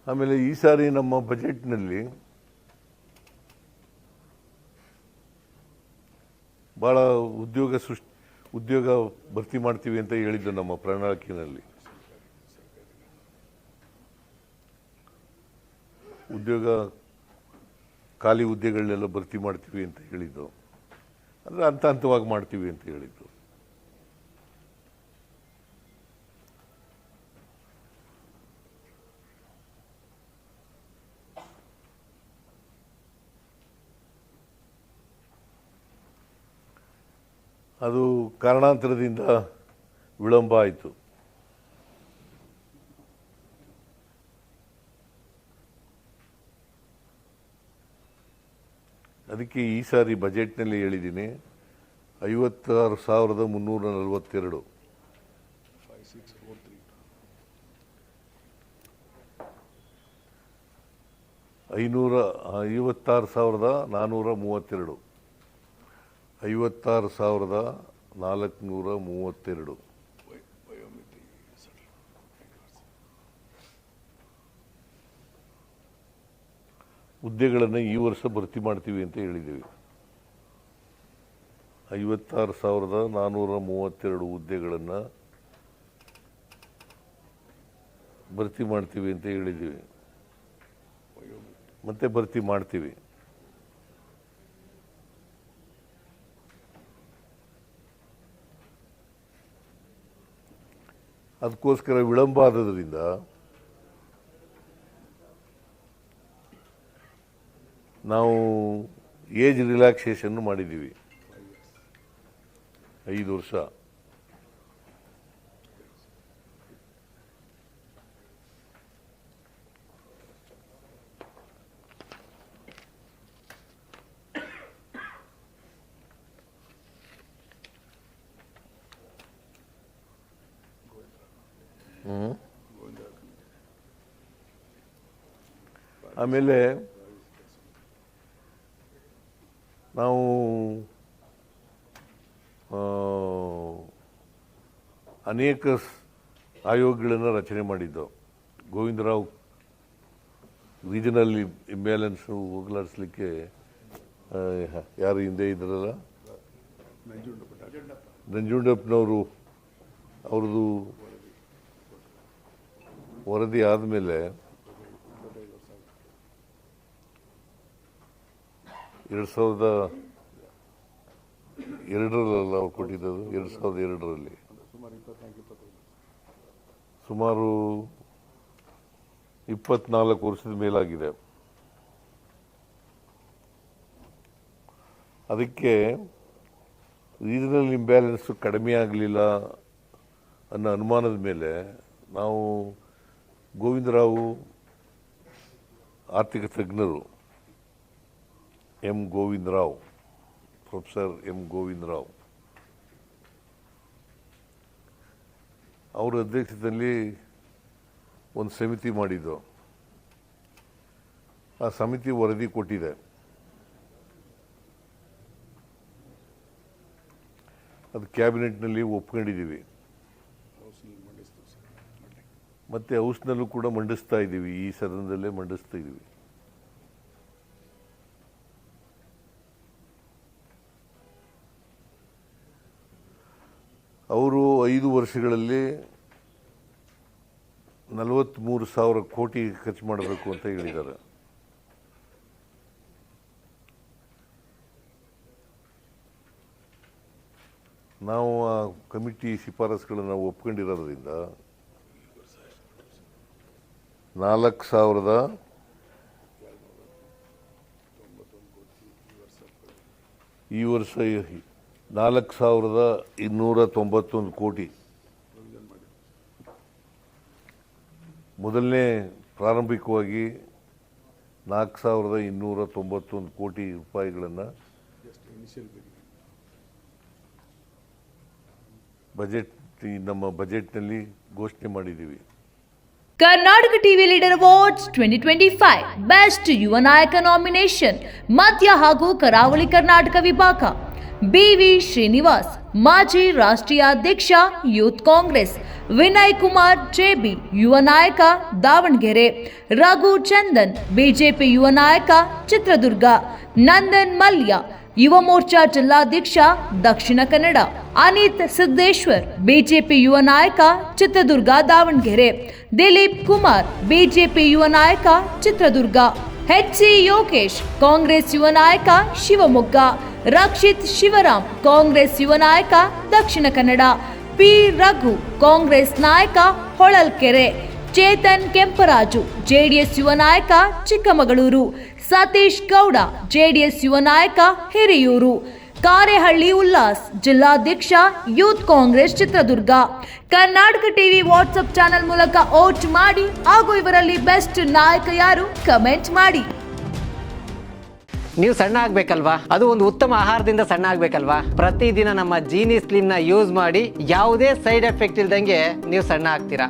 ಆಮೇಲೆ ಈ ಸಾರಿ ನಮ್ಮ ಬಜೆಟ್ನಲ್ಲಿ ಭಾಳ ಉದ್ಯೋಗ ಭರ್ತಿ ಮಾಡ್ತೀವಿ ಅಂತ ಹೇಳಿದ್ದು ನಮ್ಮ ಪ್ರಣಾಳಿಕೆಯಲ್ಲಿ. ಖಾಲಿ ಹುದ್ದೆಗಳನ್ನೆಲ್ಲ ಭರ್ತಿ ಮಾಡ್ತೀವಿ ಅಂತ ಹೇಳಿದ್ದು, ಅಂದರೆ ಹಂತ ಹಂತವಾಗಿ ಮಾಡ್ತೀವಿ ಅಂತ ಹೇಳಿದ್ದು. ಅದು ಕಾರಣಾಂತರದಿಂದ ವಿಳಂಬ ಆಯಿತು. ಅದಕ್ಕೆ ಈ ಸಾರಿ ಬಜೆಟ್ನಲ್ಲಿ ಹೇಳಿದ್ದೀನಿ 56,342 56,432 56,432 ಹುದ್ದೆಗಳನ್ನು ಈ ವರ್ಷ ಭರ್ತಿ ಮಾಡ್ತೀವಿ ಅಂತ ಹೇಳಿದ್ದೀವಿ. 56,432 ಹುದ್ದೆಗಳನ್ನು ಭರ್ತಿ ಮಾಡ್ತೀವಿ ಅಂತ ಹೇಳಿದ್ದೀವಿ, ಮತ್ತೆ ಭರ್ತಿ ಮಾಡ್ತೀವಿ. ಅದಕ್ಕೋಸ್ಕರ ವಿಳಂಬ ಆದದ್ರಿಂದ ನಾವು ಏಜ್ ರಿಲ್ಯಾಕ್ಸೇಷನ್ ಮಾಡಿದ್ದೀವಿ 5 ವರ್ಷ. ಆಮೇಲೆ ನಾವು ಅನೇಕ ಆಯೋಗಗಳನ್ನು ರಚನೆ ಮಾಡಿದ್ದು. ಗೋವಿಂದರಾವ್ ರೀಜನಲ್ ಇಂಬ್ಯಾಲೆನ್ಸು ಹೋಗಲಾಡಿಸ್ಲಿಕ್ಕೆ ಯಾರು ಹಿಂದೆ ಇದ್ರಲ್ಲ, ನಂಜುಂಡಪ್ಪನವರು, ಅವ್ರದ್ದು ವರದಿ ಆದಮೇಲೆ 2002 ಅವ್ರು ಕೊಟ್ಟಿದ್ದು. 2002 ಸುಮಾರು 24 ವರ್ಷದ ಮೇಲಾಗಿದೆ. ಅದಕ್ಕೆ ರೀಜನಲ್ ಇಂಬ್ಯಾಲೆನ್ಸ್ ಕಡಿಮೆ ಆಗಲಿಲ್ಲ ಅನ್ನೋ ಅನುಮಾನದ ಮೇಲೆ ನಾವು ಗೋವಿಂದರಾವು ಆರ್ಥಿಕ ತಜ್ಞರು ಪ್ರೊಫೆಸರ್ ಎಂ ಗೋವಿಂದರಾವ್ ಅವರ ಅಧ್ಯಕ್ಷತೆಯಲ್ಲಿ ಒಂದು ಸಮಿತಿ ಮಾಡಿದ್ದು. ಆ ಸಮಿತಿ ವರದಿ ಕೊಟ್ಟಿದೆ. ಅದು ಕ್ಯಾಬಿನೆಟ್ನಲ್ಲಿ ಒಪ್ಕೊಂಡಿದ್ದೀವಿ, ಮತ್ತೆ ಹೌಸ್ನಲ್ಲೂ ಕೂಡ ಮಂಡಿಸ್ತಾ ಇದ್ದೀವಿ, ಈ ಸದನದಲ್ಲೇ ಮಂಡಿಸ್ತಾ ಇದ್ದೀವಿ. ಅವರು 5 ವರ್ಷಗಳಲ್ಲಿ 43,000 ಕೋಟಿ ಖರ್ಚು ಮಾಡಬೇಕು ಅಂತ ಹೇಳಿದ್ದಾರೆ. ನಾವು ಆ ಕಮಿಟಿ ಶಿಫಾರಸುಗಳನ್ನು ಒಪ್ಕೊಂಡಿರೋದ್ರಿಂದ 4,000 ಈ ವರ್ಷ 4,291 ಕೋಟಿ ಮೊದಲನೇ ಪ್ರಾರಂಭಿಕವಾಗಿ 4,291 ಕೋಟಿ ರೂಪಾಯಿಗಳನ್ನು ನಮ್ಮ ಬಜೆಟ್ನಲ್ಲಿ ಘೋಷಣೆ ಮಾಡಿದ್ದೀವಿ. Karnataka TV leader awards 2025 best ಯುವ ನಾಯಕ ನಾಮಿನೇಷನ್ ಮಧ್ಯ ಹಾಗೂ ಕರಾವಳಿ ಕರ್ನಾಟಕ ವಿಭಾಗ. BV ಶ್ರೀನಿವಾಸ್, ಮಾಜಿ ರಾಷ್ಟ್ರೀಯ ಅಧ್ಯಕ್ಷ ಯೂತ್ ಕಾಂಗ್ರೆಸ್, ವಿನಯ್ ಕುಮಾರ್ ಜೆಬಿ ಯುವ ನಾಯಕ ದಾವಣಗೆರೆ, ರಘು ಚಂದನ್ ಬಿಜೆಪಿ ಯುವ ನಾಯಕ ಚಿತ್ರದುರ್ಗ, ನಂದನ್ ಮಲ್ಯ ಯುವ ಮೋರ್ಚಾ ಜಿಲ್ಲಾಧ್ಯಕ್ಷ ದಕ್ಷಿಣ ಕನ್ನಡ, ಅನಿತ್ ಸಿದ್ದೇಶ್ವರ್ ಬಿಜೆಪಿ ಯುವ ನಾಯಕ ಚಿತ್ರದುರ್ಗ ದಾವಣಗೆರೆ, ದಿಲೀಪ್ ಕುಮಾರ್ ಬಿಜೆಪಿ ಯುವ ನಾಯಕ ಚಿತ್ರದುರ್ಗ, ಎಚ್.ಸಿ. ಯೋಗೇಶ್ ಕಾಂಗ್ರೆಸ್ ಯುವ ನಾಯಕ ಶಿವಮೊಗ್ಗ, ರಕ್ಷಿತ್ ಶಿವರಾಮ್ ಕಾಂಗ್ರೆಸ್ ಯುವ ನಾಯಕ ದಕ್ಷಿಣ ಕನ್ನಡ, ಪಿ ರಘು ಕಾಂಗ್ರೆಸ್ ನಾಯಕ ಹೊಳಲ್ಕೆರೆ, ಚೇತನ್ ಕೆಂಪರಾಜು ಜೆಡಿಎಸ್ ಯುವ ನಾಯಕ ಚಿಕ್ಕಮಗಳೂರು, ಸತೀಶ್ ಗೌಡ ಜೆಡಿಎಸ್ ಯುವ ನಾಯಕ ಹಿರಿಯೂರು, ಕಾರೆಹಳ್ಳಿ ಉಲ್ಲಾಸ್ ಜಿಲ್ಲಾಧ್ಯಕ್ಷ youth Congress Chitradurga. Karnataka TV WhatsApp channel ಮೂಲಕ ವೋಟ್ ಮಾಡಿ ಹಾಗೂ ಇವರಲ್ಲಿ ಬೆಸ್ಟ್ ನಾಯಕ ಯಾರು ಕಮೆಂಟ್ ಮಾಡಿ. ನೀವು ಸಣ್ಣ ಆಗ್ಬೇಕಲ್ವಾ? ಅದು ಒಂದು ಉತ್ತಮ ಆಹಾರದಿಂದ ಸಣ್ಣ ಆಗ್ಬೇಕಲ್ವಾ? ಪ್ರತಿದಿನ ನಮ್ಮ ಜೀನಿ ಸ್ಲಿಮ್ನ ಯೂಸ್ ಮಾಡಿ ಯಾವುದೇ ಸೈಡ್ ಎಫೆಕ್ಟ್ ಇಲ್ದಂಗೆ ನೀವು ಸಣ್ಣ ಆಗ್ತೀರಾ.